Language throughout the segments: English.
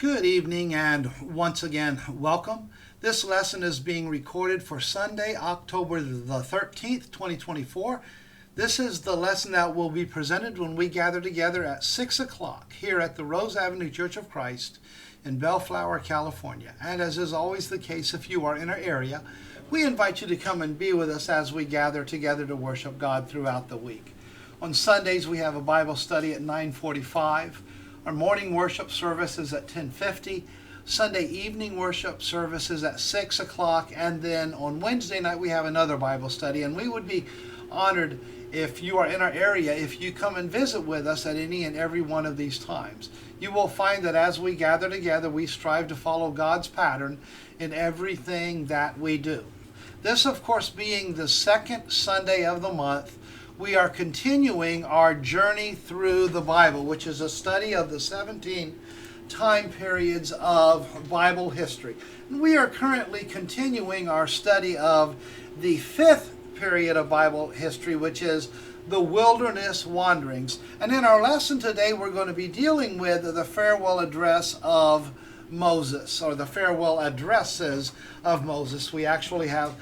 Good evening and once again, welcome. This lesson is being recorded for Sunday, October the 13th, 2024. This is the lesson that will be presented when we gather together at 6 o'clock here at the Rose Avenue Church of Christ in Bellflower, California. And as is always the case, if you are in our area, we invite you to come and be with us as we gather together to worship God throughout the week. On Sundays, we have a Bible study at 9:45. Our morning worship service is at 10:50. Sunday evening worship service is at 6 o'clock. And then on Wednesday night, we have another Bible study. And we would be honored if you are in our area, if you come and visit with us at any and every one of these times. You will find that as we gather together, we strive to follow God's pattern in everything that we do. This, of course, being the second Sunday of the month, we are continuing our journey through the Bible, which is a study of the 17 time periods of Bible history. And we are currently continuing our study of the fifth period of Bible history, which is the wilderness wanderings. And in our lesson today, we're going to be dealing with the farewell address of Moses, or the farewell addresses of Moses. We actually have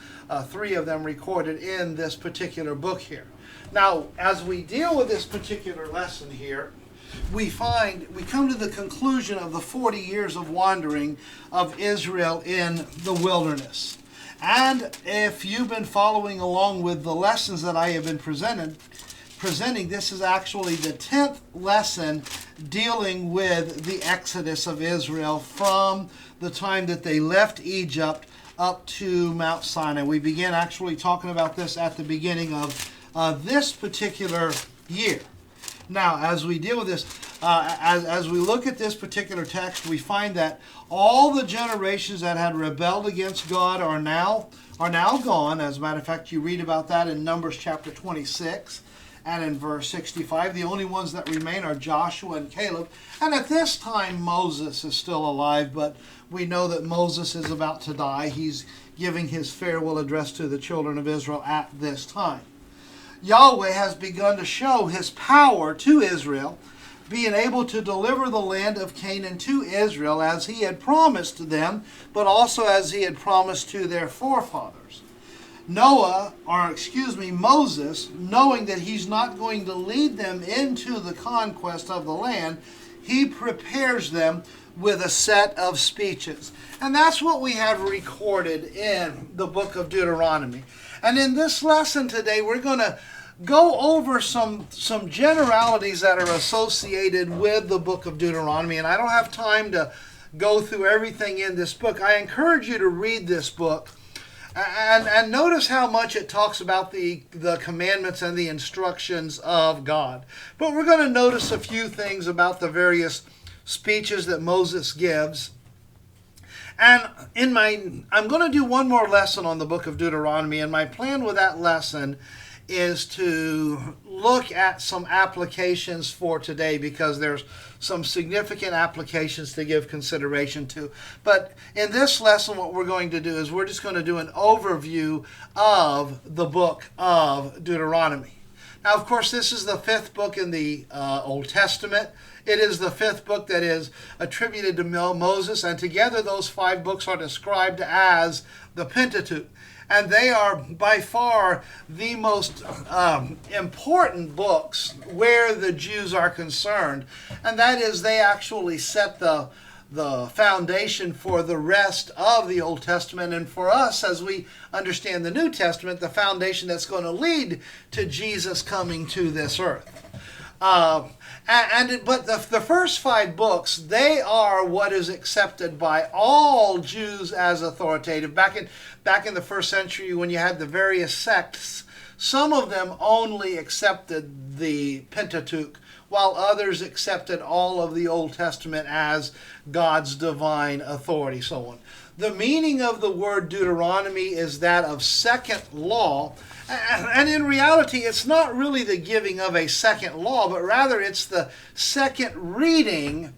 three of them recorded in this particular book here. Now, as we deal with this particular lesson here, we come to the conclusion of the 40 years of wandering of Israel in the wilderness. And if you've been following along with the lessons that I have been presenting, this is actually the 10th lesson dealing with the exodus of Israel from the time that they left Egypt up to Mount Sinai. We began actually talking about this at the beginning of this particular year. Now, as we deal with this, as we look at this particular text, we find that all the generations that had rebelled against God are now gone. As a matter of fact, you read about that in Numbers chapter 26 and in verse 65. The only ones that remain are Joshua and Caleb. And at this time, Moses is still alive, but we know that Moses is about to die. He's giving his farewell address to the children of Israel at this time. Yahweh has begun to show his power to Israel, being able to deliver the land of Canaan to Israel as he had promised them, but also as he had promised to their forefathers. Moses, knowing that he's not going to lead them into the conquest of the land, he prepares them with a set of speeches. And that's what we have recorded in the book of Deuteronomy. And in this lesson today, we're going to go over some generalities that are associated with the book of Deuteronomy. And I don't have time to go through everything in this book. I encourage you to read this book and notice how much it talks about the commandments and the instructions of God. But we're going to notice a few things about the various speeches that Moses gives. And I'm going to do one more lesson on the book of Deuteronomy, and my plan with that lesson is to look at some applications for today, because there's some significant applications to give consideration to. But in this lesson, what we're going to do is we're just going to do an overview of the book of Deuteronomy. Now, of course, this is the fifth book in the Old Testament. It is the fifth book that is attributed to Moses, and together those five books are described as the Pentateuch. And they are by far the most important books where the Jews are concerned. And that is, they actually set the foundation for the rest of the Old Testament. And for us, as we understand the New Testament, the foundation that's going to lead to Jesus coming to this earth. But the first five books, they are what is accepted by all Jews as authoritative. Back in the first century, when you had the various sects, some of them only accepted the Pentateuch, while others accepted all of the Old Testament as God's divine authority, so on. The meaning of the word Deuteronomy is that of second law. And in reality, it's not really the giving of a second law, but rather it's the second reading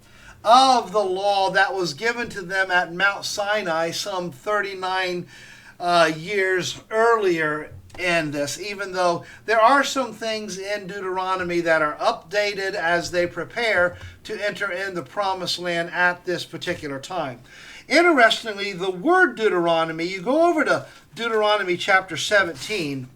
of the law that was given to them at Mount Sinai some 39 years earlier in this, even though there are some things in Deuteronomy that are updated as they prepare to enter in the promised land at this particular time. Interestingly, the word Deuteronomy, you go over to Deuteronomy chapter 17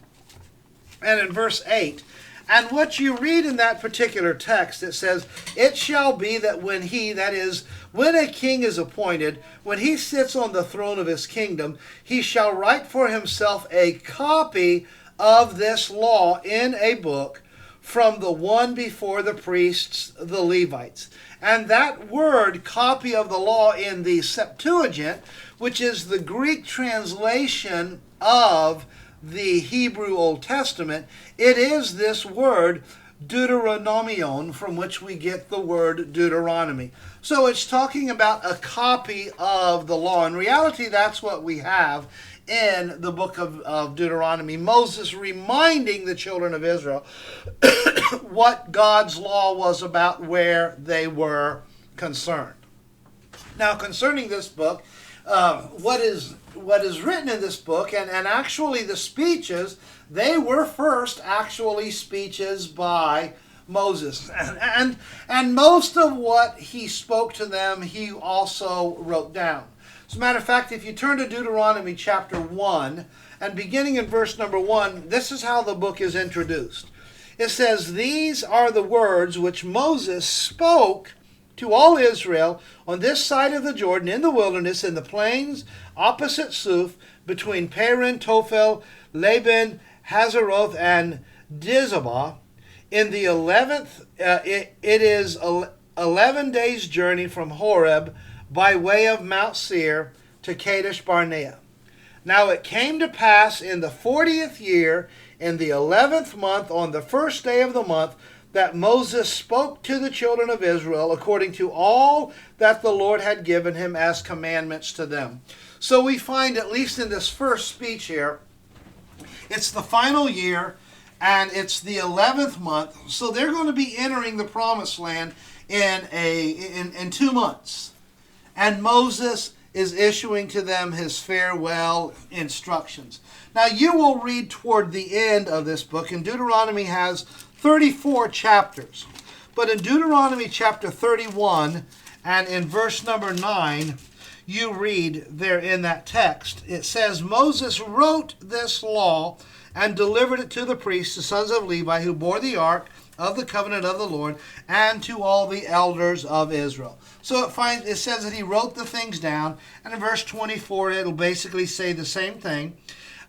and in verse 8, and what you read in that particular text, it says, "It shall be that when he," that is, when a king is appointed, when he sits on the throne of his kingdom, he shall write for himself a copy of this law in a book from the one before the priests, the Levites." And that word, copy of the law, in the Septuagint, which is the Greek translation of the Hebrew Old Testament, it is this word Deuteronomion, from which we get the word Deuteronomy. So it's talking about a copy of the law. In reality, that's what we have in the book of Deuteronomy. Moses reminding the children of Israel what God's law was about, where they were concerned. Now, concerning this book, what is written in this book, and actually the speeches, they were first actually speeches by Moses. And most of what he spoke to them, he also wrote down. As a matter of fact, if you turn to Deuteronomy chapter 1, and beginning in verse number 1, this is how the book is introduced. It says, "These are the words which Moses spoke to all Israel on this side of the Jordan, in the wilderness, in the plains opposite Suf, between Paran, Tophel, Laban, Hazeroth, and Dizabah, in the 11th, it is 11 days' journey from Horeb by way of Mount Seir to Kadesh Barnea. Now it came to pass in the 40th year, in the 11th month, on the first day of the month, that Moses spoke to the children of Israel according to all that the Lord had given him as commandments to them." So we find, at least in this first speech here, it's the final year and it's the 11th month. So they're going to be entering the promised land in 2 months. And Moses is issuing to them his farewell instructions. Now you will read toward the end of this book, and Deuteronomy has 34 chapters. But in Deuteronomy chapter 31 and in verse number 9, you read there in that text, it says, "Moses wrote this law and delivered it to the priests, the sons of Levi, who bore the ark of the covenant of the Lord, and to all the elders of Israel." So it says that he wrote the things down, and in verse 24 it'll basically say the same thing.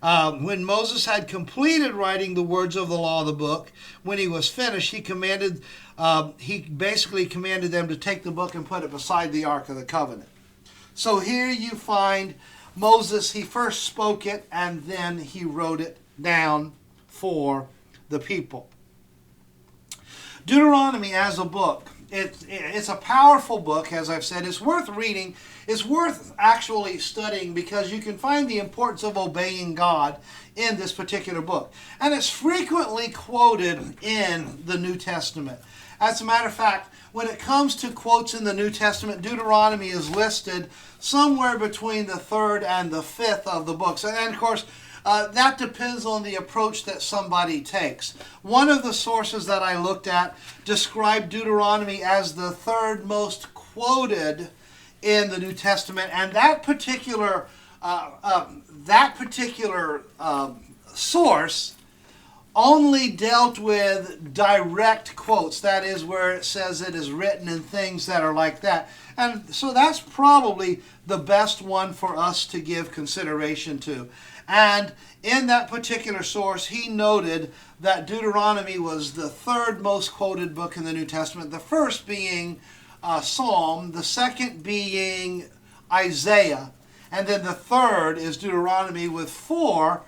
When Moses had completed writing the words of the law of the book, when he was finished, he basically commanded them to take the book and put it beside the Ark of the Covenant. So here you find Moses, he first spoke it and then he wrote it down for the people. Deuteronomy as a book, it's a powerful book, as I've said. It's worth reading. It's worth actually studying, because you can find the importance of obeying God in this particular book. And it's frequently quoted in the New Testament. As a matter of fact, when it comes to quotes in the New Testament, Deuteronomy is listed somewhere between the 3rd and the 5th of the books. And of course, that depends on the approach that somebody takes. One of the sources that I looked at described Deuteronomy as the 3rd most quoted in the New Testament, and that particular source only dealt with direct quotes. That is, where it says it is written, and things that are like that. And so that's probably the best one for us to give consideration to. And in that particular source, he noted that Deuteronomy was the 3rd most quoted book in the New Testament, the first being Psalm, the second being Isaiah, and then the 3rd is Deuteronomy, with 44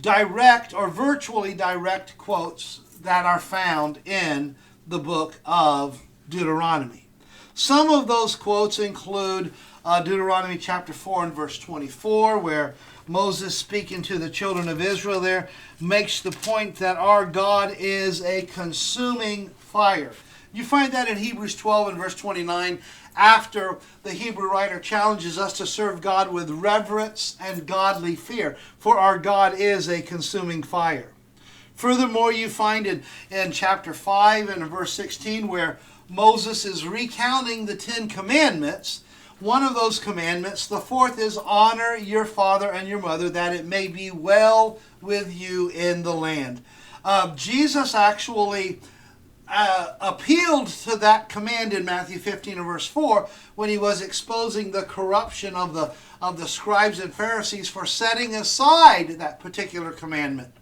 direct or virtually direct quotes that are found in the book of Deuteronomy. Some of those quotes include Deuteronomy chapter 4 and verse 24, where Moses, speaking to the children of Israel there, makes the point that our God is a consuming fire. You find that in Hebrews 12 and verse 29, after the Hebrew writer challenges us to serve God with reverence and godly fear, for our God is a consuming fire. Furthermore, you find in chapter 5 and verse 16 where Moses is recounting the 10 commandments. One of those commandments, the fourth, is honor your father and your mother, that it may be well with you in the land. Jesus actually appealed to that command in Matthew 15 and verse 4 when he was exposing the corruption of the scribes and Pharisees for setting aside that particular commandment.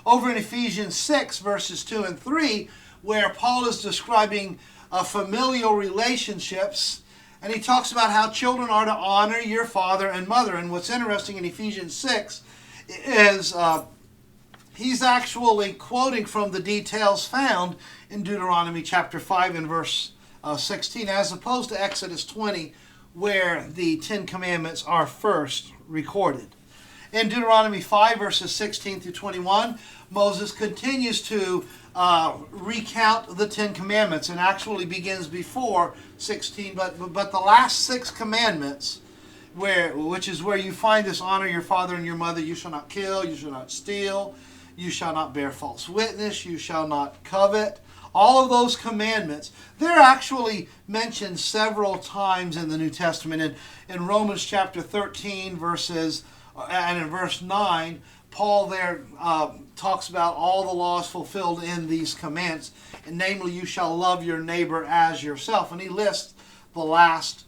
Over in Ephesians 6 verses 2 and 3, where Paul is describing familial relationships, and he talks about how children are to honor your father and mother. And what's interesting in Ephesians 6 is he's actually quoting from the details found in Deuteronomy chapter 5 and verse 16, as opposed to Exodus 20, where the 10 Commandments are first recorded. In Deuteronomy 5 verses 16 through 21, Moses continues to recount the 10 Commandments, and actually begins before 16, but the last 6 commandments, which is where you find this: honor your father and your mother, you shall not kill, you shall not steal, you shall not bear false witness, you shall not covet. All of those commandments, they're actually mentioned several times in the New Testament. In Romans chapter 13 and in verse 9, Paul there talks about all the laws fulfilled in these commands, and namely, you shall love your neighbor as yourself. And he lists the last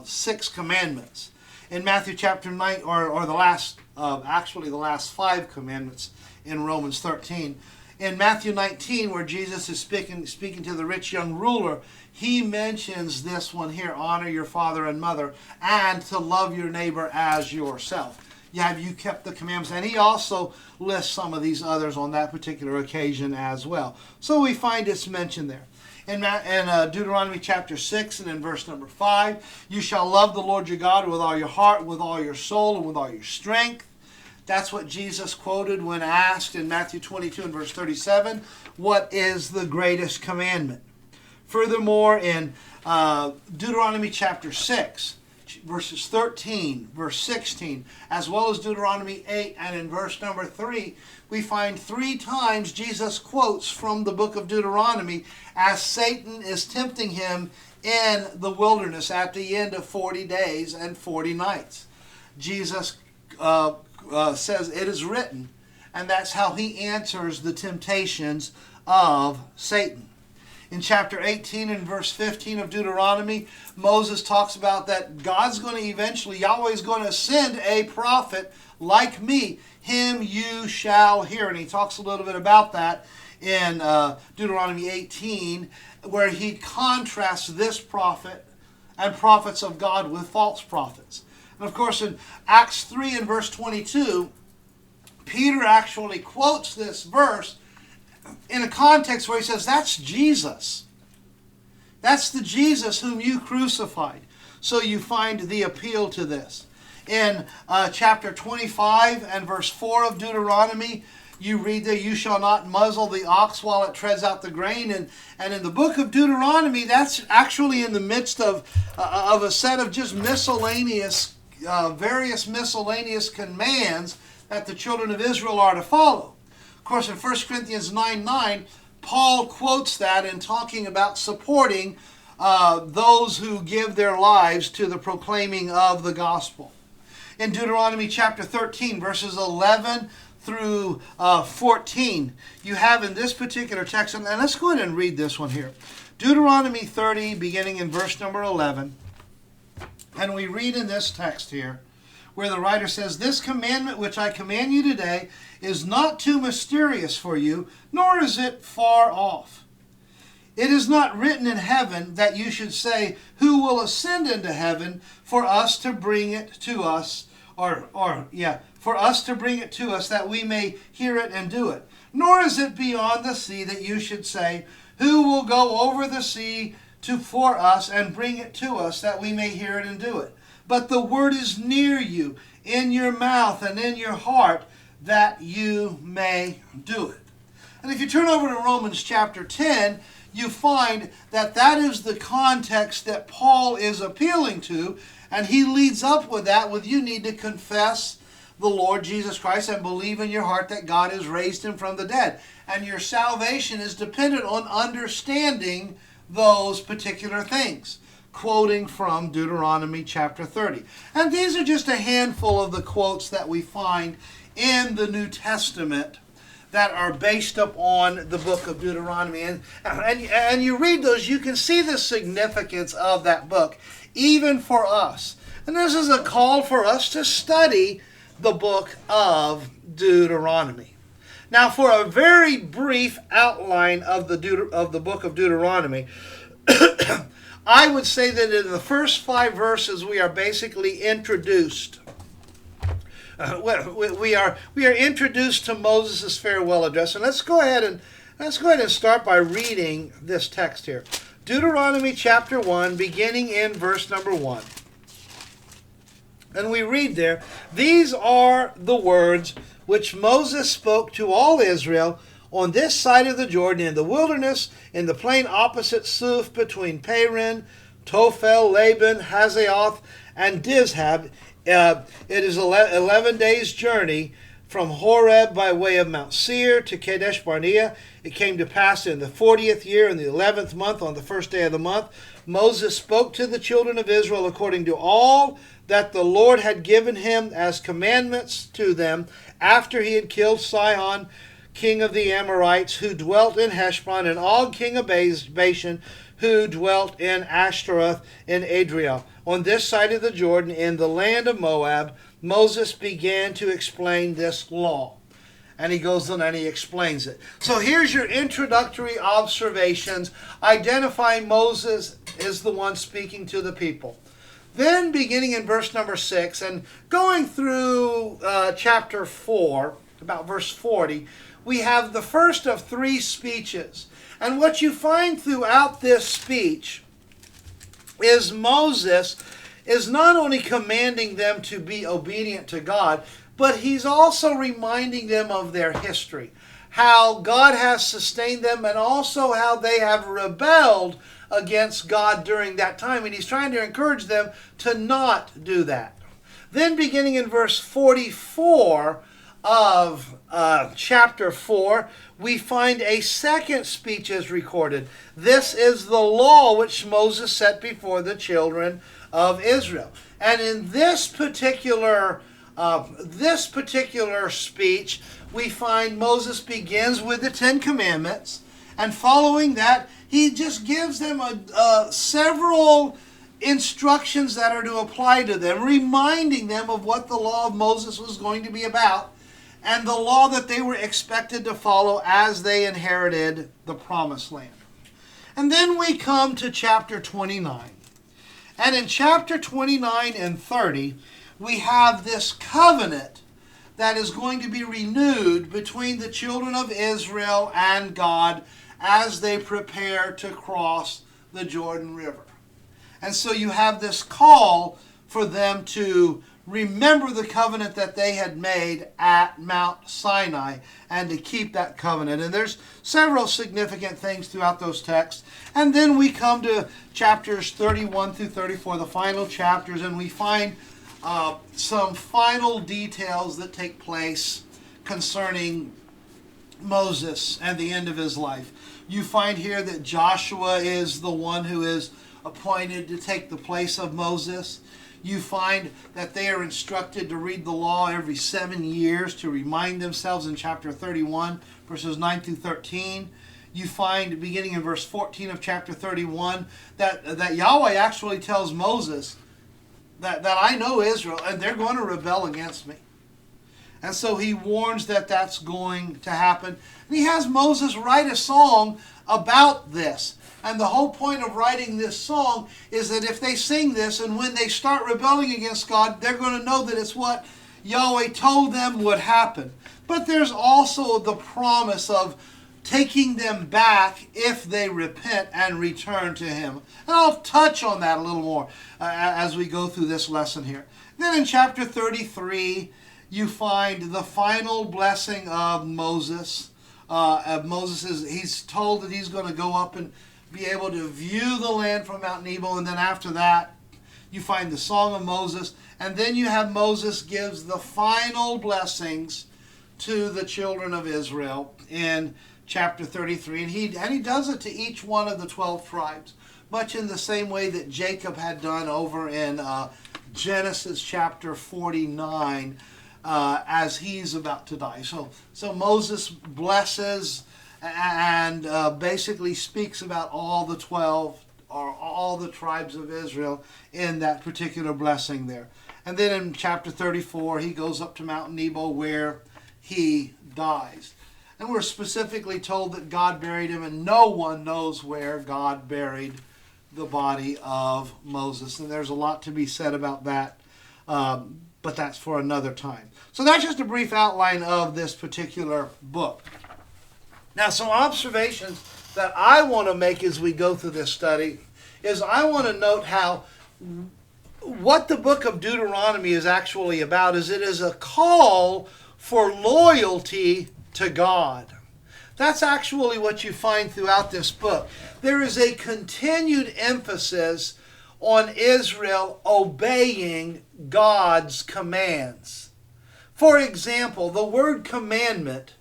6 commandments. In Matthew chapter 9, or the last 5 commandments in Romans 13. In Matthew 19, where Jesus is speaking to the rich young ruler, he mentions this one here: honor your father and mother, and to love your neighbor as yourself. Have you kept the commandments? And he also lists some of these others on that particular occasion as well. So we find it's mentioned there. In Deuteronomy chapter 6 and in verse number 5, you shall love the Lord your God with all your heart, with all your soul, and with all your strength. That's what Jesus quoted when asked in Matthew 22 and verse 37, what is the greatest commandment? Furthermore, in Deuteronomy chapter 6, verses 13, verse 16, as well as Deuteronomy 8 and in verse number 3, we find 3 times Jesus quotes from the book of Deuteronomy as Satan is tempting him in the wilderness at the end of 40 days and 40 nights. Jesus says, it is written, and that's how he answers the temptations of Satan. In chapter 18 and verse 15 of Deuteronomy, Moses talks about that God's going to eventually, Yahweh is going to send a prophet like me. Him you shall hear. And he talks a little bit about that in Deuteronomy 18, where he contrasts this prophet and prophets of God with false prophets. And of course, in Acts 3 and verse 22, Peter actually quotes this verse in a context where he says, that's Jesus. That's the Jesus whom you crucified. So you find the appeal to this. In chapter 25 and verse 4 of Deuteronomy, you read there, you shall not muzzle the ox while it treads out the grain. And in the book of Deuteronomy, that's actually in the midst of a set of just miscellaneous, various miscellaneous commands that the children of Israel are to follow. Of course, in 1 Corinthians 9:9, Paul quotes that in talking about supporting those who give their lives to the proclaiming of the gospel. In Deuteronomy chapter 13, verses 11 through 14, you have in this particular text, and let's go ahead and read this one here. Deuteronomy 30, beginning in verse number 11, and we read in this text here, where the writer says, this commandment which I command you today is not too mysterious for you, nor is it far off. It is not written in heaven that you should say, who will ascend into heaven for us to bring it to us, for us to bring it to us that we may hear it and do it. Nor is it beyond the sea that you should say, who will go over the sea for us and bring it to us that we may hear it and do it. But the word is near you, in your mouth and in your heart, that you may do it. And if you turn over to Romans chapter 10, you find that that is the context that Paul is appealing to, and he leads up with that with you need to confess the Lord Jesus Christ and believe in your heart that God has raised him from the dead. And your salvation is dependent on understanding those particular things. Quoting from Deuteronomy chapter 30. And these are just a handful of the quotes that we find in the New Testament that are based upon the book of Deuteronomy. And you read those, you can see the significance of that book, even for us. And this is a call for us to study the book of Deuteronomy. Now, for a very brief outline of the book of Deuteronomy, I would say that in the first 5 verses we are basically introduced. We are introduced to Moses' farewell address, and let's go ahead and start by reading this text here. Deuteronomy chapter 1, beginning in verse number 1. And we read there, "These are the words which Moses spoke to all Israel on this side of the Jordan, in the wilderness, in the plain opposite Suf, between Paran, Tophel, Laban, Hazeoth, and Dizhab. It is 11 days' journey from Horeb by way of Mount Seir to Kadesh Barnea. It came to pass in the 40th year, in the 11th month, on the first day of the month, Moses spoke to the children of Israel according to all that the Lord had given him as commandments to them, after he had killed Sihon, king of the Amorites, who dwelt in Heshbon, and Og, king of Bashan, who dwelt in Ashtaroth in Adriel. On this side of the Jordan, in the land of Moab, Moses began to explain this law." And he goes on and he explains it. So here's your introductory observations, identifying Moses is the one speaking to the people. Then beginning in verse number 6 and going through chapter 4, about verse 40, we have the first of 3 speeches. And what you find throughout this speech is Moses is not only commanding them to be obedient to God, but he's also reminding them of their history, how God has sustained them, and also how they have rebelled against God during that time. And he's trying to encourage them to not do that. Then beginning in verse 44 of chapter 4, we find a second speech is recorded. This is the law which Moses set before the children of Israel. And in this particular speech, we find Moses begins with the 10 Commandments, and following that, he just gives them several instructions that are to apply to them, reminding them of what the law of Moses was going to be about, and the law that they were expected to follow as they inherited the promised land. And then we come to chapter 29. And in chapter 29 and 30, we have this covenant that is going to be renewed between the children of Israel and God as they prepare to cross the Jordan River. And so you have this call for them to remember the covenant that they had made at Mount Sinai and to keep that covenant. And there's several significant things throughout those texts. And then we come to chapters 31 through 34, the final chapters, and we find some final details that take place concerning Moses and the end of his life. You find here that Joshua is the one who is appointed to take the place of Moses. You find that they are instructed to read the law every 7 years to remind themselves in chapter 31, verses 9 through 13. You find, beginning in verse 14 of chapter 31, that Yahweh actually tells Moses that I know Israel, and they're going to rebel against me. And so he warns that that's going to happen. And he has Moses write a song about this. And the whole point of writing this song is that if they sing this and when they start rebelling against God, they're going to know that it's what Yahweh told them would happen. But there's also the promise of taking them back if they repent and return to him. And I'll touch on that a little more as we go through this lesson here. Then in chapter 33, you find the final blessing of Moses He's told that he's going to go up and be able to view the land from Mount Nebo, and then after that, you find the Song of Moses, and then you have Moses gives the final blessings to the children of Israel in chapter 33, and he does it to each one of the 12 tribes, much in the same way that Jacob had done over in Genesis chapter 49 as he's about to die. So Moses blesses and basically speaks about all the 12 or all the tribes of Israel in that particular blessing there. And then in chapter 34, he goes up to Mount Nebo where he dies. And we're specifically told that God buried him, and no one knows where God buried the body of Moses. And there's a lot to be said about that, but that's for another time. So that's just a brief outline of this particular book. Now, some observations that I want to make as we go through this study is I want to note how what the book of Deuteronomy is actually about is it is a call for loyalty to God. That's actually what you find throughout this book. There is a continued emphasis on Israel obeying God's commands. For example, the word commandment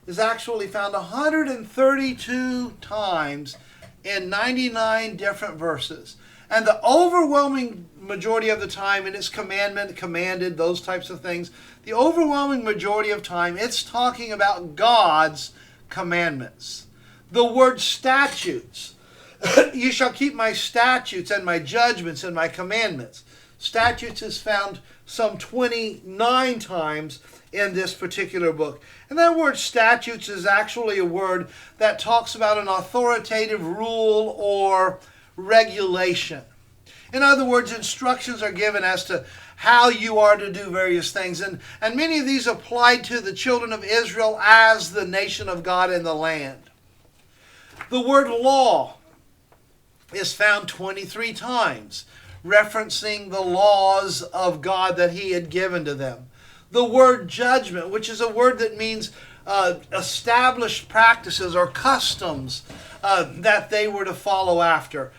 is actually found 132 times in 99 different verses. And the overwhelming majority of the time, and it's commandment, commanded, those types of things, the overwhelming majority of time, it's talking about God's commandments. The word statutes. You shall keep my statutes and my judgments and my commandments. Statutes is found some 29 times in this particular book. And that word statutes is actually a word that talks about an authoritative rule or regulation. In other words, instructions are given as to how you are to do various things. And many of these applied to the children of Israel as the nation of God in the land. The word law is found 23 times, referencing the laws of God that he had given to them. The word judgment, which is a word that means established practices or customs that they were to follow after.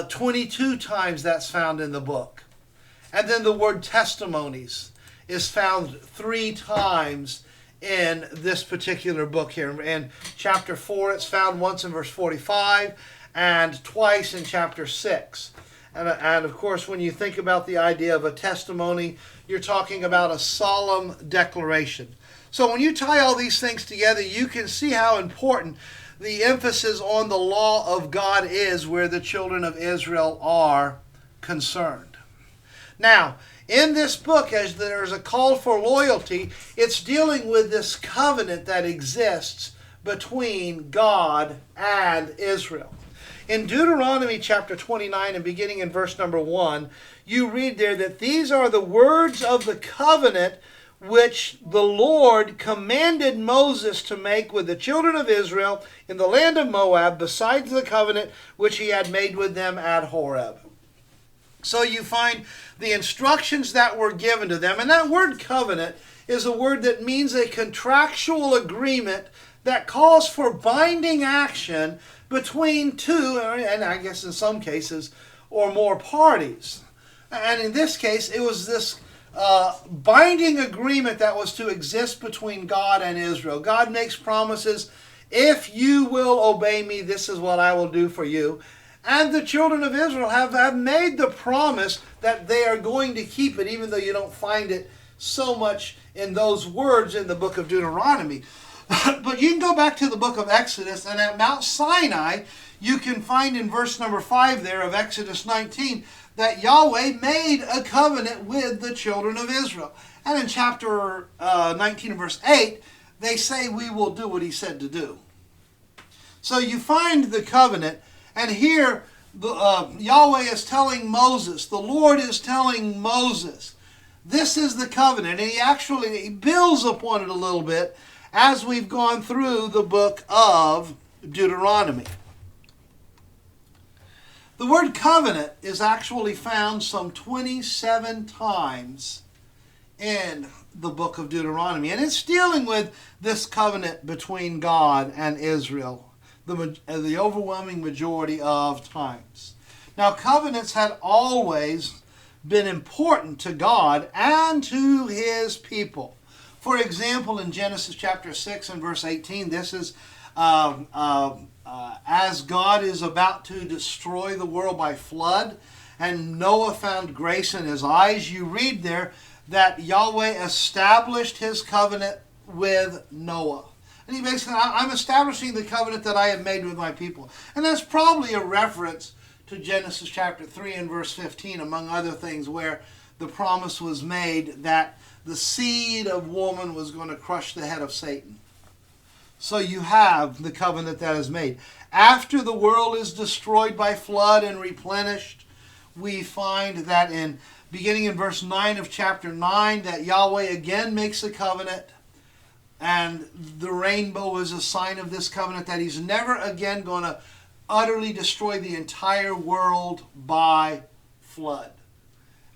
22 times that's found in the book. And then the word testimonies is found 3 times in this particular book here. In chapter 4, it's found once in verse 45 and twice in chapter 6. And of course, when you think about the idea of a testimony, you're talking about a solemn declaration. So when you tie all these things together, you can see how important the emphasis on the law of God is where the children of Israel are concerned. Now, in this book, as there's a call for loyalty, it's dealing with this covenant that exists between God and Israel. In Deuteronomy chapter 29 and beginning in verse number 1, you read there that these are the words of the covenant which the Lord commanded Moses to make with the children of Israel in the land of Moab, besides the covenant which he had made with them at Horeb. So you find the instructions that were given to them, and that word covenant is a word that means a contractual agreement that calls for binding action between two, and I guess in some cases, or more parties. And in this case, it was this binding agreement that was to exist between God and Israel. God makes promises. If you will obey me, this is what I will do for you. And the children of Israel have made the promise that they are going to keep it, even though you don't find it so much in those words in the book of Deuteronomy. But you can go back to the book of Exodus, and at Mount Sinai, you can find in verse number 5 there of Exodus 19 that Yahweh made a covenant with the children of Israel. And in chapter 19 and verse 8, they say, we will do what he said to do. So you find the covenant, and here Yahweh is telling Moses, the Lord is telling Moses, this is the covenant. And he builds upon it a little bit as we've gone through the book of Deuteronomy. The word covenant is actually found some 27 times in the book of Deuteronomy. And it's dealing with this covenant between God and Israel the overwhelming majority of times. Now, covenants had always been important to God and to his people. For example, in Genesis chapter 6 and verse 18, this is as God is about to destroy the world by flood, and Noah found grace in his eyes. You read there that Yahweh established his covenant with Noah. And he basically said, I'm establishing the covenant that I have made with my people. And that's probably a reference to Genesis chapter 3 and verse 15, among other things, where the promise was made that the seed of woman was going to crush the head of Satan. So you have the covenant that is made. After the world is destroyed by flood and replenished, we find that beginning in verse 9 of chapter 9, that Yahweh again makes a covenant. And the rainbow is a sign of this covenant, that he's never again going to utterly destroy the entire world by flood.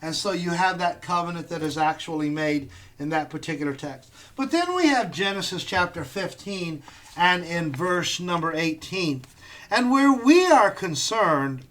And so you have that covenant that is actually made in that particular text. But then we have Genesis chapter 15 and in verse number 18. And where we are concerned,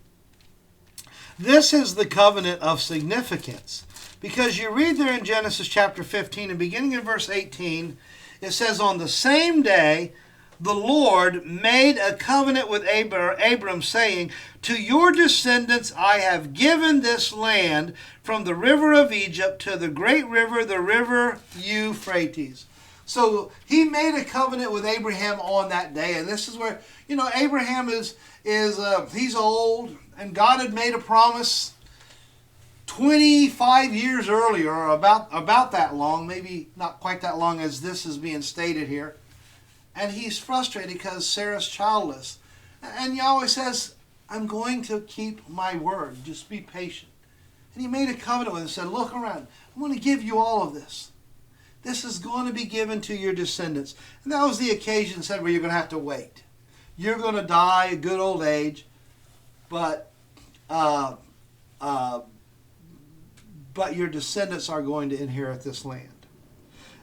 this is the covenant of significance. Because you read there in Genesis chapter 15 and beginning in verse 18, it says, on the same day, the Lord made a covenant with Abram, saying, to your descendants I have given this land from the river of Egypt to the great river, the river Euphrates. So he made a covenant with Abraham on that day. And this is where, Abraham he's old, and God had made a promise 25 years earlier, or about that long, maybe not quite that long as this is being stated here. And he's frustrated because Sarah's childless. And Yahweh says, I'm going to keep my word. Just be patient. And he made a covenant with him and said, look around. I'm going to give you all of this. This is going to be given to your descendants. And that was the occasion said where you're going to have to wait. You're going to die a good old age, but your descendants are going to inherit this land.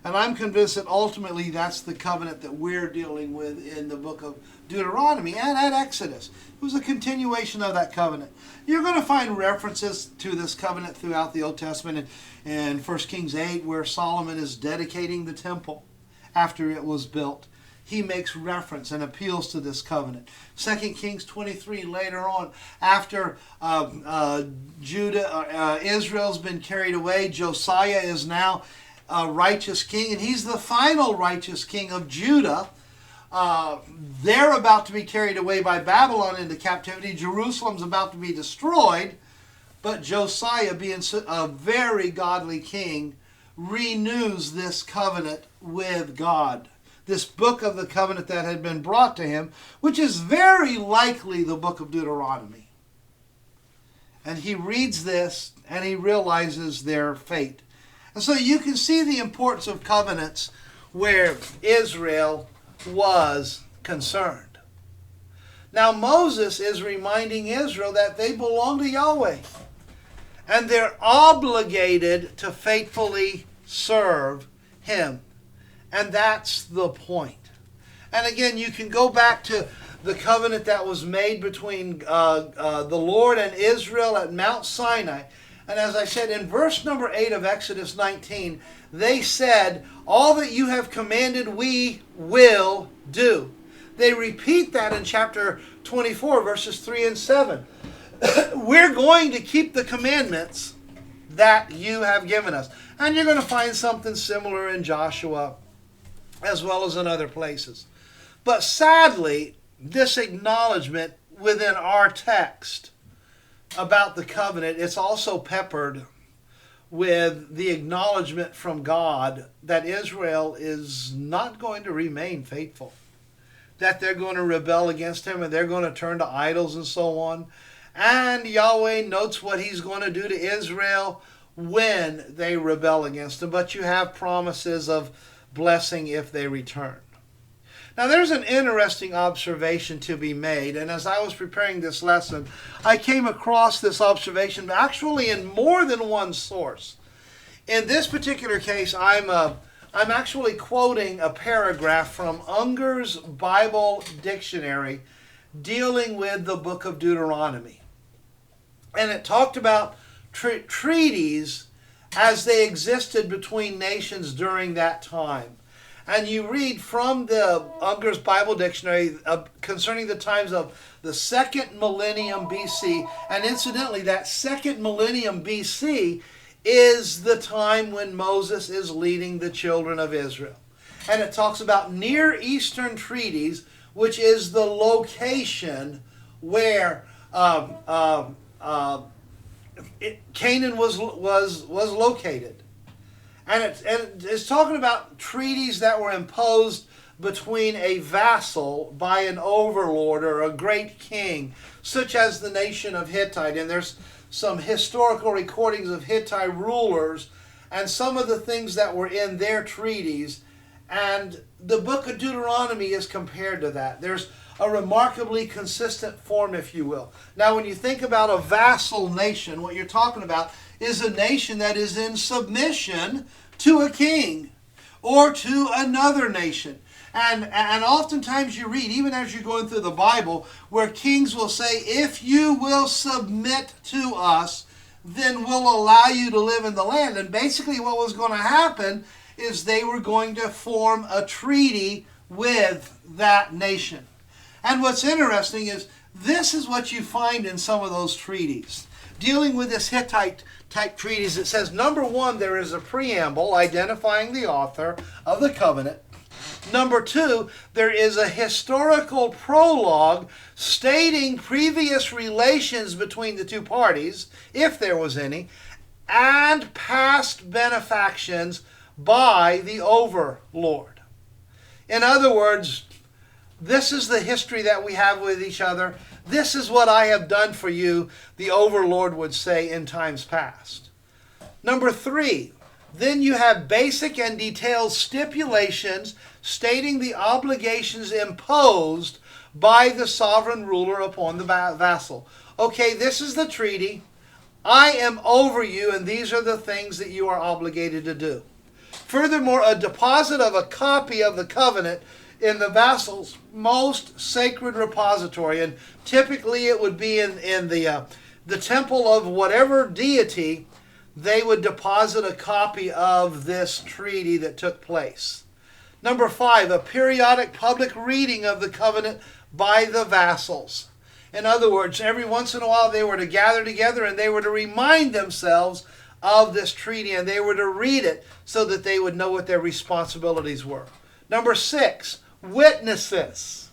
And I'm convinced that ultimately that's the covenant that we're dealing with in the book of Deuteronomy and at Exodus. It was a continuation of that covenant. You're going to find references to this covenant throughout the Old Testament in 1 Kings 8, where Solomon is dedicating the temple after it was built. He makes reference and appeals to this covenant. 2 Kings 23 later on, after Israel's been carried away, Josiah is now a righteous king, and he's the final righteous king of Judah. They're about to be carried away by Babylon into captivity. Jerusalem's about to be destroyed, but Josiah, being a very godly king, renews this covenant with God. This book of the covenant that had been brought to him, which is very likely the book of Deuteronomy. And he reads this and he realizes their fate. And so you can see the importance of covenants where Israel was concerned. Now Moses is reminding Israel that they belong to Yahweh. And they're obligated to faithfully serve him. And that's the point. And again, you can go back to the covenant that was made between the Lord and Israel at Mount Sinai. And as I said, in verse number 8 of Exodus 19, they said, all that you have commanded we will do. They repeat that in chapter 24, verses 3 and 7. We're going to keep the commandments that you have given us. And you're going to find something similar in Joshua, as well as in other places. But sadly, this acknowledgement within our text about the covenant, it's also peppered with the acknowledgement from God that Israel is not going to remain faithful, that they're going to rebel against him and they're going to turn to idols and so on. And Yahweh notes what he's going to do to Israel when they rebel against him. But you have promises of blessing if they return. Now there's an interesting observation to be made, and as I was preparing this lesson, I came across this observation actually in more than one source. In this particular case, I'm actually quoting a paragraph from Unger's Bible Dictionary dealing with the book of Deuteronomy. And it talked about treaties as they existed between nations during that time. And you read from the Unger's Bible Dictionary concerning the times of the second millennium BC. And incidentally, that second millennium BC is the time when Moses is leading the children of Israel. And it talks about Near Eastern treaties, which is the location where Canaan was located. And it's talking about treaties that were imposed between a vassal by an overlord or a great king, such as the nation of Hittite. And there's some historical recordings of Hittite rulers and some of the things that were in their treaties. And the book of Deuteronomy is compared to that. There's a remarkably consistent form, if you will. Now, when you think about a vassal nation, what you're talking about is a nation that is in submission to a king or to another nation. And oftentimes you read, even as you're going through the Bible, where kings will say, if you will submit to us, then we'll allow you to live in the land. And basically what was going to happen is they were going to form a treaty with that nation. And what's interesting is this is what you find in some of those treaties. Dealing with this Hittite type treaties, it says, number one, there is a preamble identifying the author of the covenant. Number two, there is a historical prologue stating previous relations between the two parties, if there was any, and past benefactions by the overlord. In other words, this is the history that we have with each other. This is what I have done for you, the overlord would say in times past. Number three, then you have basic and detailed stipulations stating the obligations imposed by the sovereign ruler upon the vassal. Okay, this is the treaty. I am over you, and these are the things that you are obligated to do. Furthermore, a deposit of a copy of the covenant in the vassal's most sacred repository, and typically it would be in the temple of whatever deity. They would deposit a copy of this treaty that took place. Number five, a periodic public reading of the covenant by the vassals. In other words, every once in a while they were to gather together and they were to remind themselves of this treaty, and they were to read it so that they would know what their responsibilities were. Number six, witnesses.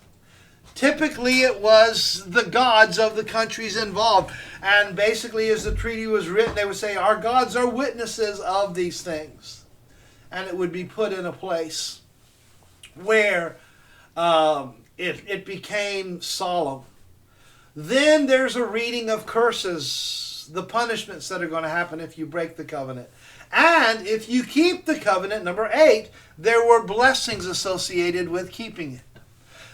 Typically it was the gods of the countries involved. And basically as the treaty was written, they would say, our gods are witnesses of these things. And it would be put in a place where it became solemn. Then there's a reading of curses, the punishments that are going to happen if you break the covenant. And if you keep the covenant, number 8, there were blessings associated with keeping it.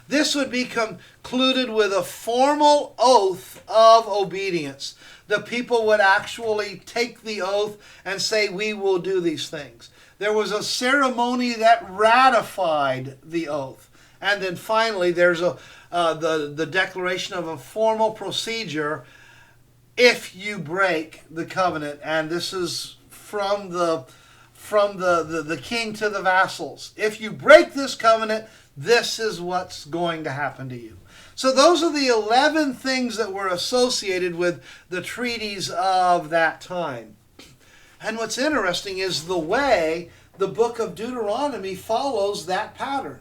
This would be concluded with a formal oath of obedience. The people would actually take the oath and say, we will do these things. There was a ceremony that ratified the oath. And then finally, there's the declaration of a formal procedure if you break the covenant. And this is from the king to the vassals. If you break this covenant, this is what's going to happen to you. So those are the 11 things that were associated with the treaties of that time. And what's interesting is the way the book of Deuteronomy follows that pattern.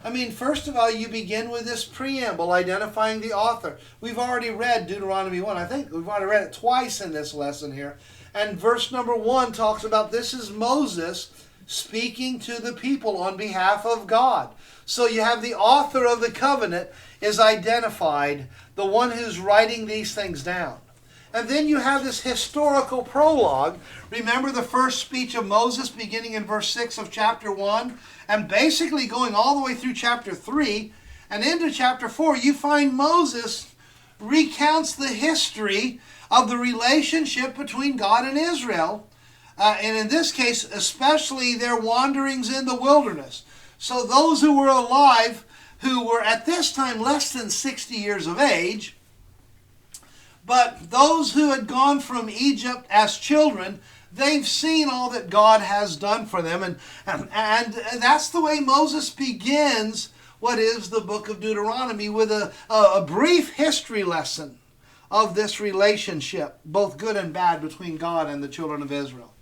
I mean, first of all, you begin with this preamble identifying the author. We've already read Deuteronomy 1. I think we've already read it twice in this lesson here. And verse number 1 talks about this is Moses speaking to the people on behalf of God. So you have the author of the covenant is identified, the one who's writing these things down. And then you have this historical prologue. Remember the first speech of Moses beginning in verse 6 of chapter 1 and basically going all the way through chapter 3 and into chapter 4. You find Moses recounts the history of the relationship between God and Israel and in this case, especially their wanderings in the wilderness. So those who were alive, who were at this time less than 60 years of age, but those who had gone from Egypt as children, they've seen all that God has done for them. And that's the way Moses begins what is the book of Deuteronomy, with a brief history lesson of this relationship, both good and bad, between God and the children of Israel.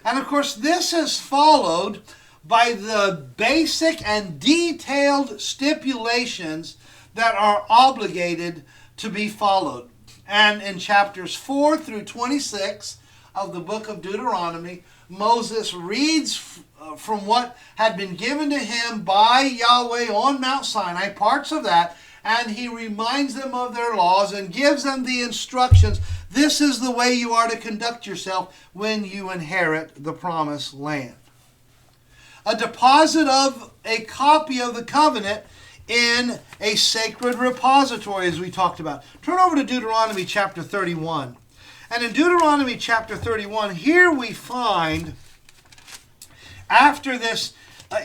And of course, this is followed by the basic and detailed stipulations that are obligated to be followed. And in chapters 4 through 26 of the book of Deuteronomy, Moses reads from what had been given to him by Yahweh on Mount Sinai, parts of that, and he reminds them of their laws and gives them the instructions. This is the way you are to conduct yourself when you inherit the promised land. A deposit of a copy of the covenant in a sacred repository, as we talked about. Turn over to Deuteronomy chapter 31. And in Deuteronomy chapter 31, here we find, after this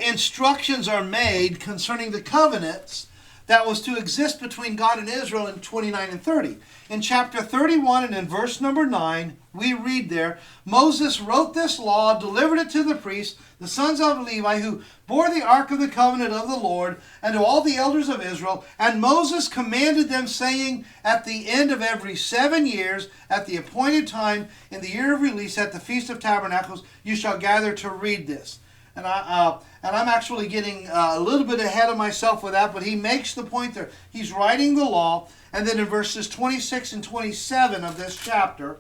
instructions are made concerning the covenants that was to exist between God and Israel in 29 and 30. In chapter 31 and in verse number 9, we read there, Moses wrote this law, delivered it to the priests, the sons of Levi, who bore the ark of the covenant of the Lord, and to all the elders of Israel. And Moses commanded them, saying, at the end of every 7 years, at the appointed time, in the year of release, at the Feast of Tabernacles, you shall gather to read this. And I'm actually getting a little bit ahead of myself with that, but he makes the point there. He's writing the law, and then in verses 26 and 27 of this chapter,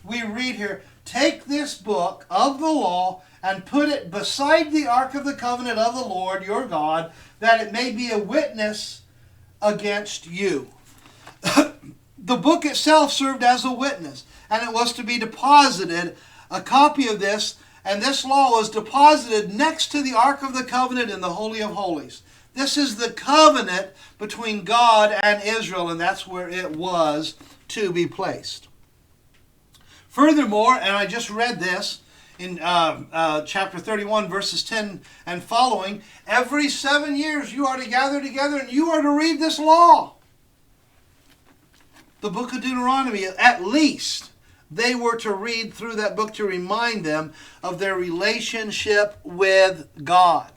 we read here, take this book of the law and put it beside the ark of the covenant of the Lord your God, that it may be a witness against you. The book itself served as a witness, and it was to be deposited, a copy of this, and this law was deposited next to the Ark of the Covenant in the Holy of Holies. This is the covenant between God and Israel, and that's where it was to be placed. Furthermore, and I just read this in chapter 31, verses 10 and following, every 7 years you are to gather together and you are to read this law. The book of Deuteronomy, at least, they were to read through that book to remind them of their relationship with God.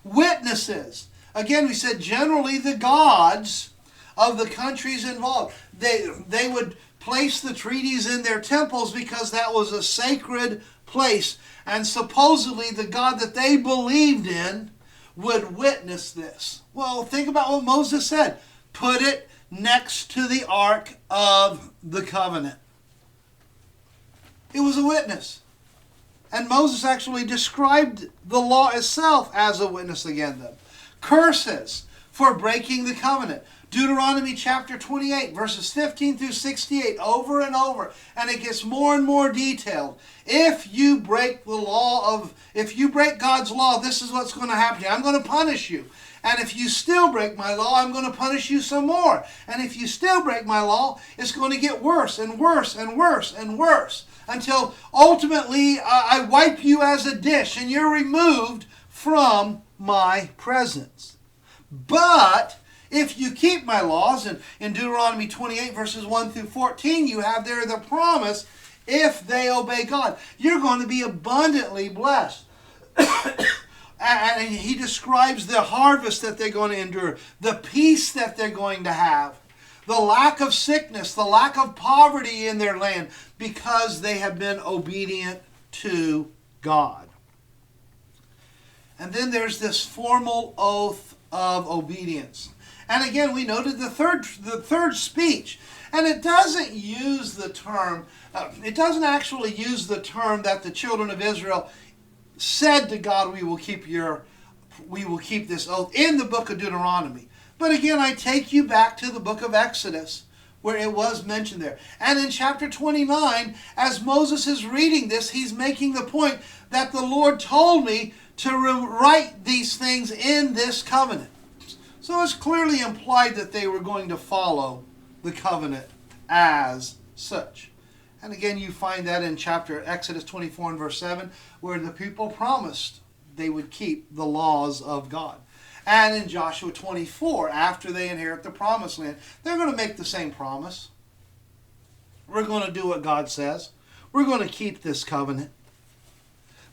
Witnesses. Again, we said generally the gods of the countries involved. They would place the treaties in their temples because that was a sacred place. And supposedly the God that they believed in would witness this. Well, think about what Moses said. Put it next to the Ark of the Covenant. It was a witness. And Moses actually described the law itself as a witness against them. Curses for breaking the covenant. Deuteronomy chapter 28, verses 15 through 68, over and over. And it gets more and more detailed. If you break God's law, this is what's going to happen to you. I'm going to punish you. And if you still break my law, I'm going to punish you some more. And if you still break my law, it's going to get worse and worse and worse and worse, until ultimately I wipe you as a dish and you're removed from my presence. But if you keep my laws, and in Deuteronomy 28 verses 1 through 14, you have there the promise, if they obey God, you're going to be abundantly blessed. And he describes the harvest that they're going to endure, the peace that they're going to have, the lack of sickness, the lack of poverty in their land, because they have been obedient to God. And then there's this formal oath of obedience. And again, we noted the third speech. And it doesn't use the term, it doesn't actually use the term that the children of Israel said to God, we will keep this oath, in the book of Deuteronomy. But again, I take you back to the book of Exodus, where it was mentioned there. And in chapter 29, as Moses is reading this, he's making the point that the Lord told me to write these things in this covenant. So it's clearly implied that they were going to follow the covenant as such. And again, you find that in chapter Exodus 24 and verse 7, where the people promised they would keep the laws of God. And in Joshua 24, after they inherit the promised land, they're going to make the same promise. We're going to do what God says. We're going to keep this covenant.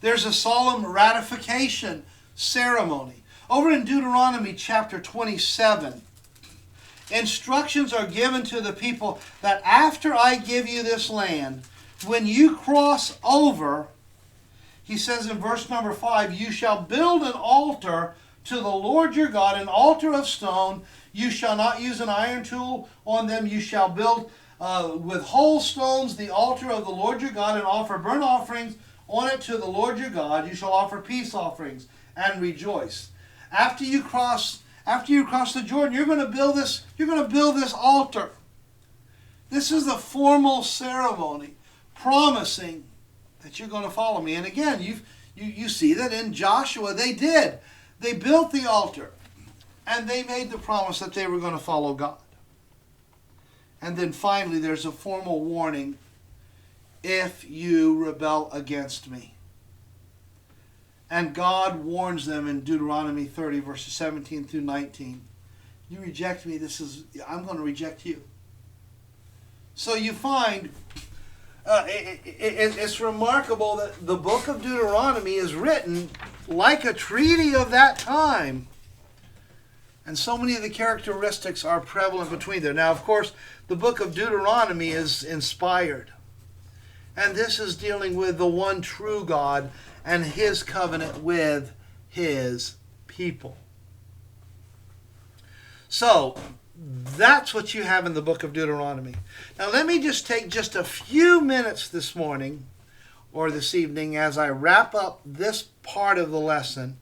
There's a solemn ratification ceremony. Over in Deuteronomy chapter 27, instructions are given to the people that after I give you this land, when you cross over, he says in verse number 5, you shall build an altar to the Lord your God, an altar of stone. You shall not use an iron tool on them. You shall build with whole stones the altar of the Lord your God, and offer burnt offerings on it to the Lord your God. You shall offer peace offerings and rejoice. After you cross the Jordan, you're going to build this. You're going to build this altar. This is the formal ceremony, promising that you're going to follow me. And again, you see that in Joshua they did. They built the altar, and they made the promise that they were going to follow God. And then finally, there's a formal warning: if you rebel against me. And God warns them in Deuteronomy 30, verses 17 through 19. You reject me, I'm going to reject you. So you find it's remarkable that the book of Deuteronomy is written like a treaty of that time. And so many of the characteristics are prevalent between there. Now, of course, the book of Deuteronomy is inspired. And this is dealing with the one true God and his covenant with his people. So, that's what you have in the book of Deuteronomy. Now, let me just take just a few minutes this morning or this evening as I wrap up this part of the lesson.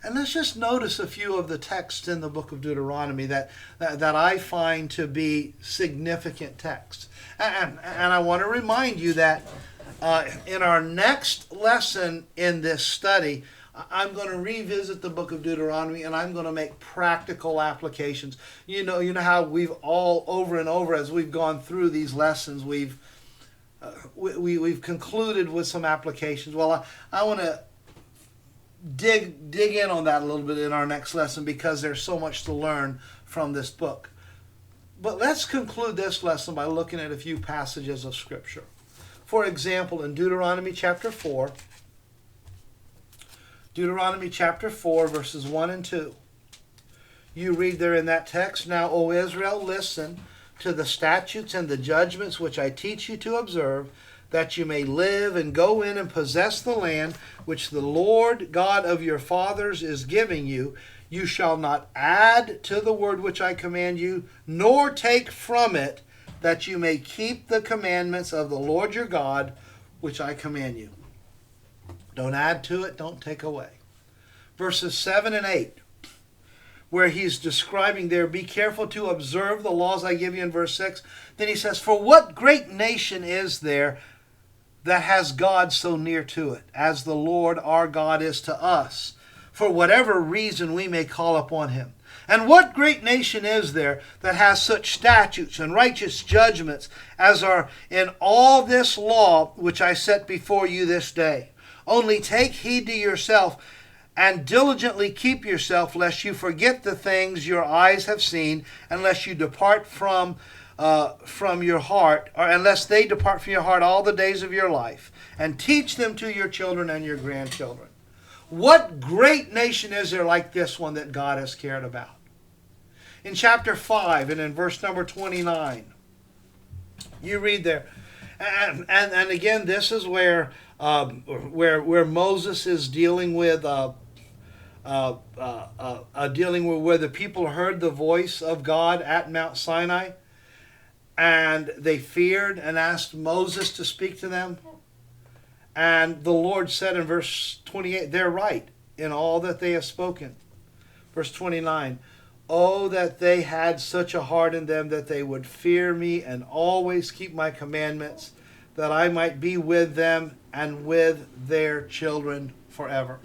And let's just notice a few of the texts in the book of Deuteronomy that I find to be significant texts. And I want to remind you that in our next lesson in this study, I'm going to revisit the book of Deuteronomy, and I'm going to make practical applications. You know how we've all over and over as we've gone through these lessons, we've concluded with some applications. Well, I want to dig in on that a little bit in our next lesson because there's so much to learn from this book. But let's conclude this lesson by looking at a few passages of Scripture. For example, in Deuteronomy chapter 4, verses 1 and 2, you read there in that text, "Now, O Israel, listen to the statutes and the judgments which I teach you to observe, that you may live and go in and possess the land which the Lord God of your fathers is giving you. You shall not add to the word which I command you, nor take from it, that you may keep the commandments of the Lord your God, which I command you." Don't add to it, don't take away. Verses 7 and 8, where he's describing there, be careful to observe the laws I give you in verse 6. Then he says, for what great nation is there that has God so near to it, as the Lord our God is to us, for whatever reason we may call upon him? And what great nation is there that has such statutes and righteous judgments as are in all this law which I set before you this day? Only take heed to yourself and diligently keep yourself, lest you forget the things your eyes have seen, unless you depart from your heart, or unless they depart from your heart all the days of your life, and teach them to your children and your grandchildren. What great nation is there like this one that God has cared about? In chapter 5 and in verse number 29, you read there, and again, this is where Moses is dealing with where the people heard the voice of God at Mount Sinai, and they feared and asked Moses to speak to them. And the Lord said in verse 28, they're right in all that they have spoken. Verse 29, oh, that they had such a heart in them that they would fear me and always keep my commandments, that I might be with them and with their children forever.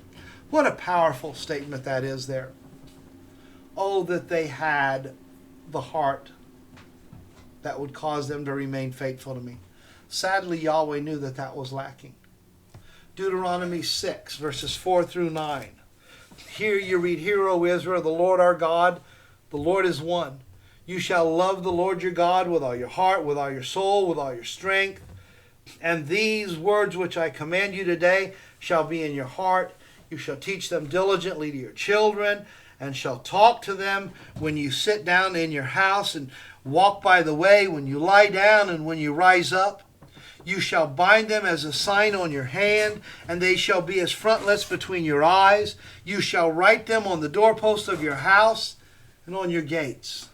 What a powerful statement that is there. Oh, that they had the heart that would cause them to remain faithful to me. Sadly, Yahweh knew that that was lacking. Deuteronomy 6, verses 4 through 9. Here you read, "Hear, O Israel, the Lord our God, the Lord is one. You shall love the Lord your God with all your heart, with all your soul, with all your strength. And these words which I command you today shall be in your heart. You shall teach them diligently to your children, and shall talk to them when you sit down in your house and walk by the way, when you lie down and when you rise up. You shall bind them as a sign on your hand, and they shall be as frontlets between your eyes. You shall write them on the doorposts of your house and on your gates."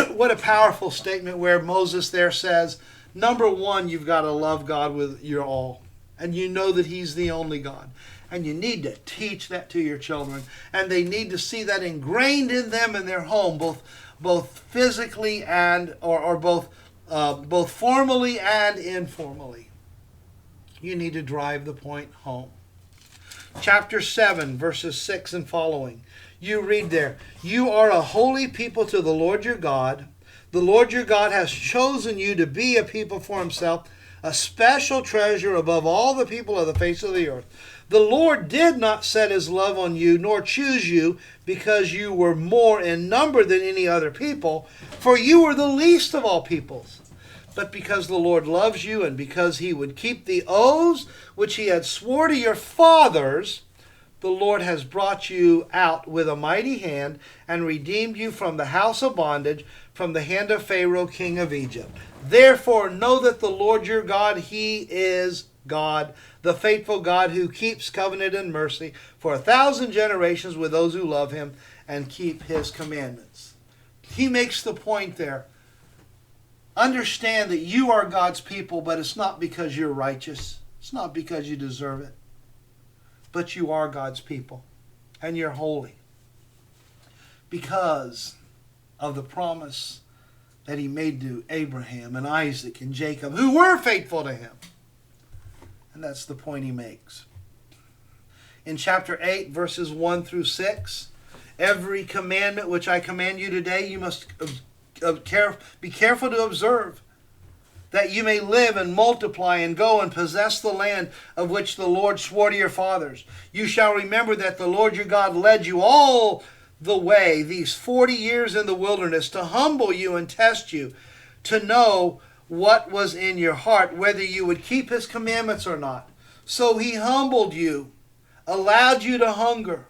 What a powerful statement where Moses there says, number one, you've got to love God with your all. And you know that He's the only God. And you need to teach that to your children. And they need to see that ingrained in them in their home, both physically and or both formally and informally. You need to drive the point home. Chapter 7, verses 6 and following. You read there, "You are a holy people to the Lord your God. The Lord your God has chosen you to be a people for Himself, a special treasure above all the people of the face of the earth. The Lord did not set His love on you, nor choose you, because you were more in number than any other people, for you were the least of all peoples. But because the Lord loves you, and because He would keep the oaths which He had swore to your fathers, the Lord has brought you out with a mighty hand and redeemed you from the house of bondage, from the hand of Pharaoh, king of Egypt. Therefore know that the Lord your God, He is God, the faithful God who keeps covenant and mercy for 1,000 generations with those who love Him and keep His commandments." He makes the point there. Understand that you are God's people, but it's not because you're righteous. It's not because you deserve it. But you are God's people, and you're holy because of the promise that He made to Abraham and Isaac and Jacob, who were faithful to Him. And that's the point he makes. In chapter 8, verses 1 through 6, "Every commandment which I command you today, you must be careful to observe, that you may live and multiply and go and possess the land of which the Lord swore to your fathers. You shall remember that the Lord your God led you all the way these 40 years in the wilderness to humble you and test you, to know what was in your heart, whether you would keep His commandments or not. So He humbled you, allowed you to hunger,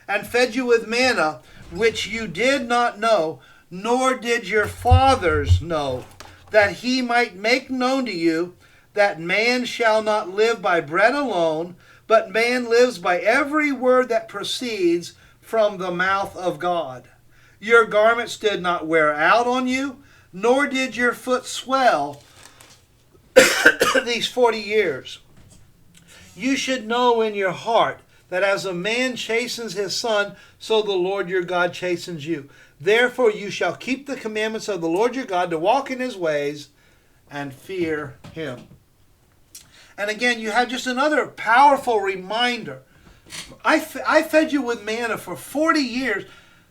and fed you with manna, which you did not know, nor did your fathers know, that He might make known to you that man shall not live by bread alone, but man lives by every word that proceeds from the mouth of God. Your garments did not wear out on you, nor did your foot swell these 40 years. You should know in your heart that as a man chastens his son, so the Lord your God chastens you. Therefore you shall keep the commandments of the Lord your God to walk in His ways and fear Him." And again, you have just another powerful reminder. I fed you with manna for 40 years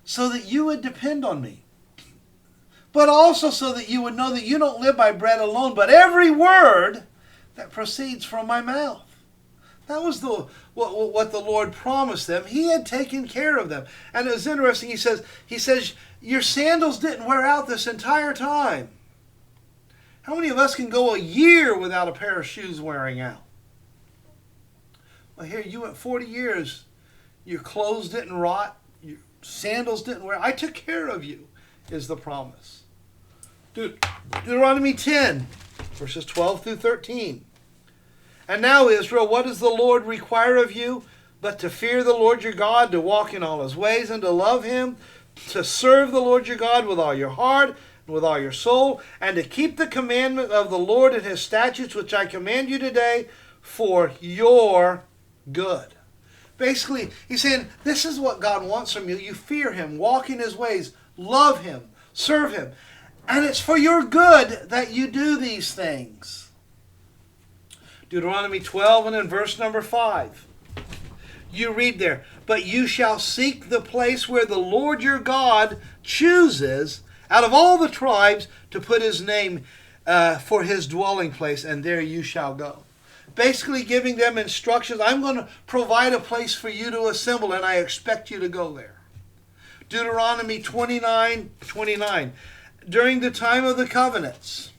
so that you would depend on me. But also so that you would know that you don't live by bread alone, but every word that proceeds from my mouth. That was what the Lord promised them. He had taken care of them. And it was interesting, he says, your sandals didn't wear out this entire time. How many of us can go a year without a pair of shoes wearing out? Well, here you went 40 years. Your clothes didn't rot. Your sandals didn't wear out. I took care of you, is the promise. Deuteronomy 10, verses 12 through 13. "And now, Israel, what does the Lord require of you but to fear the Lord your God, to walk in all His ways, and to love Him, to serve the Lord your God with all your heart and with all your soul, and to keep the commandment of the Lord and His statutes, which I command you today, for your good." Basically, he's saying, this is what God wants from you. You fear Him, walk in His ways, love Him, serve Him. And it's for your good that you do these things. Deuteronomy 12 and in verse number 5. You read there, "But you shall seek the place where the Lord your God chooses out of all the tribes to put His name for his dwelling place, and there you shall go. Basically giving them instructions. I'm going to provide a place for you to assemble, and I expect you to go there. Deuteronomy 29:29. During the time of the covenants,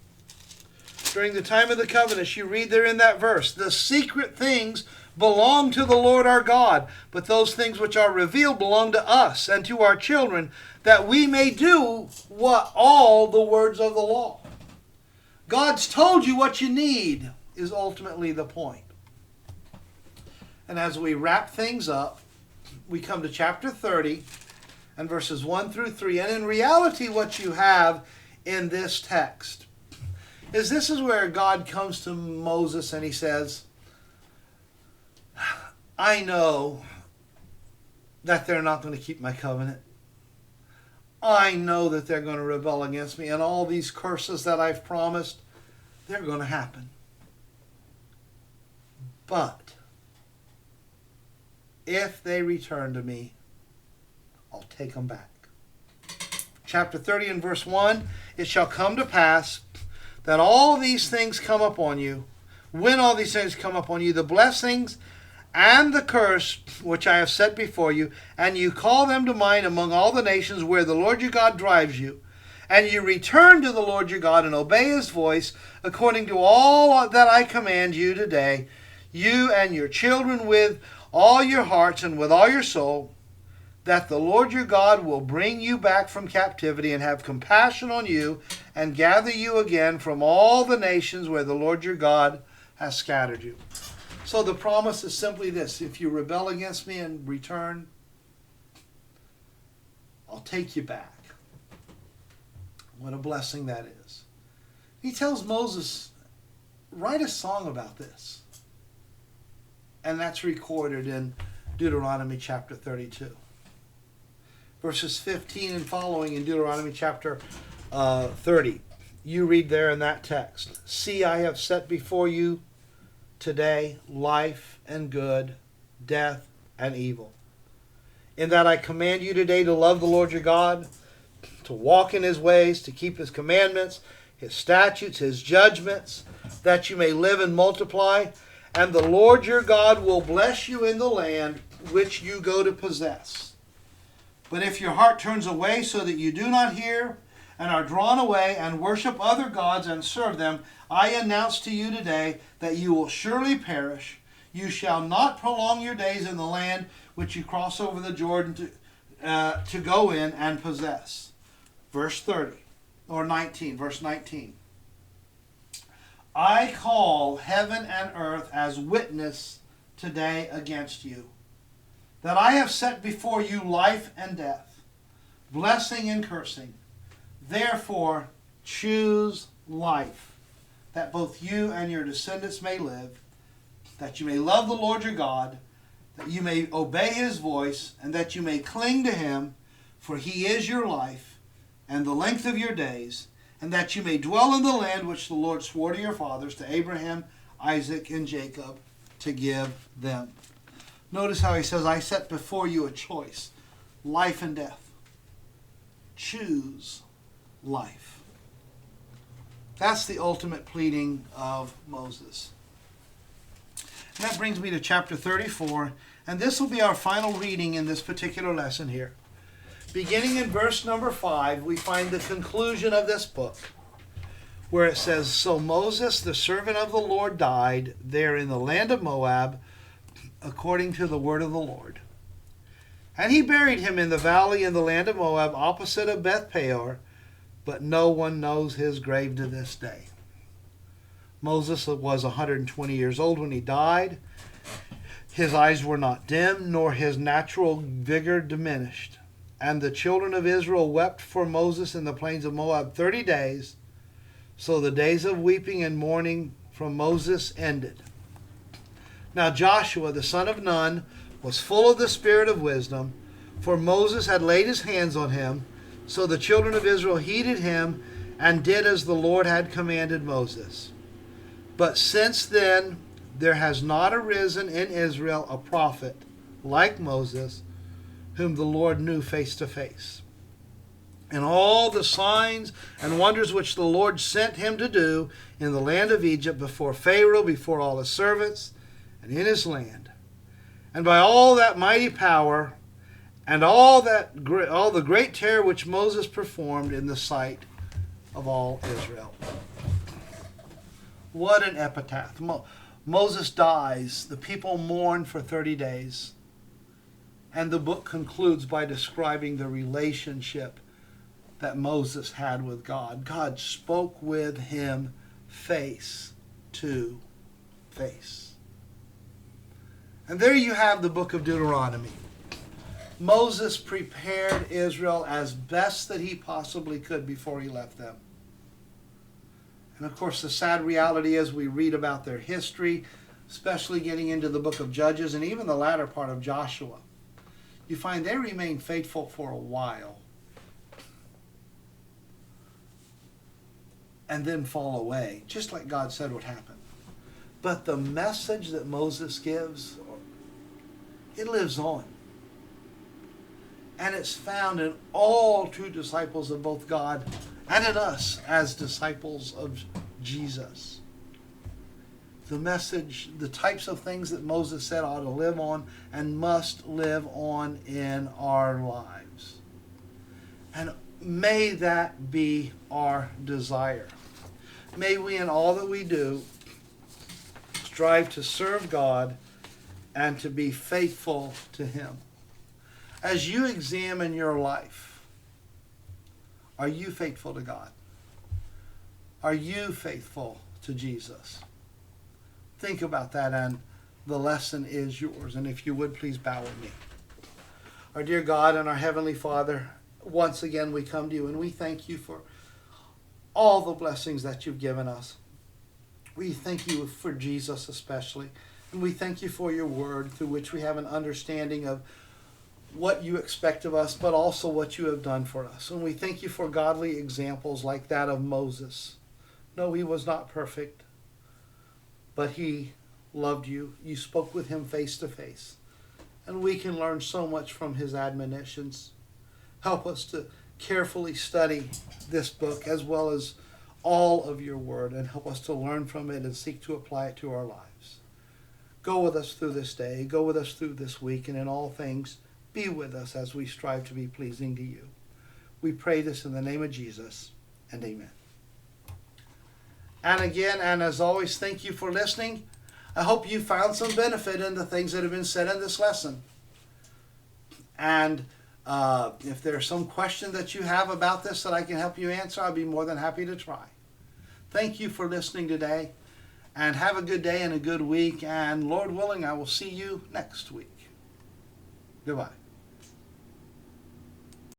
you read there in that verse, the secret things belong to the Lord our God, but those things which are revealed belong to us and to our children, that we may do what all the words of the law. God's told you what you need is ultimately the point. And as we wrap things up, we come to chapter 30 and verses 1 through 3. And in reality, what you have in this text is this is where God comes to Moses and he says, I know that they're not going to keep my covenant. I know that they're going to rebel against me, and all these curses that I've promised, they're going to happen. But if they return to me, I'll take them back. Chapter 30 and verse 1, it shall come to pass that all these things come upon you. When all these things come upon you, the blessings and the curse which I have set before you, and you call them to mind among all the nations where the Lord your God drives you, and you return to the Lord your God and obey his voice according to all that I command you today, you and your children with all your hearts and with all your soul, that the Lord your God will bring you back from captivity and have compassion on you and gather you again from all the nations where the Lord your God has scattered you. So the promise is simply this: if you rebel against me and return, I'll take you back. What a blessing that is. He tells Moses, write a song about this. And that's recorded in Deuteronomy chapter 32. Verses 15 and following in Deuteronomy chapter 30. You read there in that text, see, I have set before you today life and good, death and evil. In that I command you today to love the Lord your God, to walk in his ways, to keep his commandments, his statutes, his judgments, that you may live and multiply. And the Lord your God will bless you in the land which you go to possess. But if your heart turns away so that you do not hear, and are drawn away and worship other gods and serve them, I announce to you today that you will surely perish. You shall not prolong your days in the land which you cross over the Jordan to go in and possess. Verse 30, or 19, verse 19. I call heaven and earth as witness today against you, that I have set before you life and death, blessing and cursing. Therefore, choose life, that both you and your descendants may live, that you may love the Lord your God, that you may obey his voice, and that you may cling to him, for he is your life and the length of your days, and that you may dwell in the land which the Lord swore to your fathers, to Abraham, Isaac, and Jacob, to give them. Notice how he says, I set before you a choice, life and death. Choose life. That's the ultimate pleading of Moses. And that brings me to chapter 34, and this will be our final reading in this particular lesson here. Beginning in verse number 5, we find the conclusion of this book, where it says, So Moses, the servant of the Lord, died there in the land of Moab, according to the word of the Lord. And he buried him in the valley in the land of Moab, opposite of Beth Peor, but no one knows his grave to this day. Moses was 120 years old when he died. His eyes were not dim, nor his natural vigor diminished. And the children of Israel wept for Moses in the plains of Moab 30 days. So the days of weeping and mourning from Moses ended. Now Joshua, the son of Nun, was full of the spirit of wisdom, for Moses had laid his hands on him. So the children of Israel heeded him and did as the Lord had commanded Moses. But since then there has not arisen in Israel a prophet like Moses, whom the Lord knew face to face. and all the signs and wonders which the Lord sent him to do in the land of Egypt before Pharaoh, before all his servants, and in his land, and by all that mighty power and all the great terror which Moses performed in the sight of all Israel. What an epitaph. Moses dies. The people mourn for 30 days. And the book concludes by describing the relationship that Moses had with God. God spoke with him face to face. And there you have the book of Deuteronomy. Moses prepared Israel as best that he possibly could before he left them. And of course, the sad reality is we read about their history, especially getting into the book of Judges and even the latter part of Joshua. You find they remain faithful for a while and then fall away, just like God said would happen. But the message that Moses gives, it lives on. And it's found in all true disciples of both God and in us as disciples of Jesus. The message, the types of things that Moses said ought to live on and must live on in our lives. And may that be our desire. May we in all that we do strive to serve God and to be faithful to Him. As you examine your life, are you faithful to God? Are you faithful to Jesus? Think about that, and the lesson is yours. And if you would, please bow with me. Our dear God and our Heavenly Father, once again we come to you and we thank you for all the blessings that you've given us. We thank you for Jesus especially. And we thank you for your word through which we have an understanding of what you expect of us, but also what you have done for us. And we thank you for godly examples like that of Moses. No, he was not perfect, but he loved you. You spoke with him face to face. And we can learn so much from his admonitions. Help us to carefully study this book as well as all of your word, and help us to learn from it and seek to apply it to our lives. Go with us through this day. Go with us through this week, and in all things, be with us as we strive to be pleasing to you. We pray this in the name of Jesus, and amen. And again, and as always, thank you for listening. I hope you found some benefit in the things that have been said in this lesson. And if there's some question that you have about this that I can help you answer, I'll be more than happy to try. Thank you for listening today, and have a good day and a good week. And Lord willing, I will see you next week. Goodbye.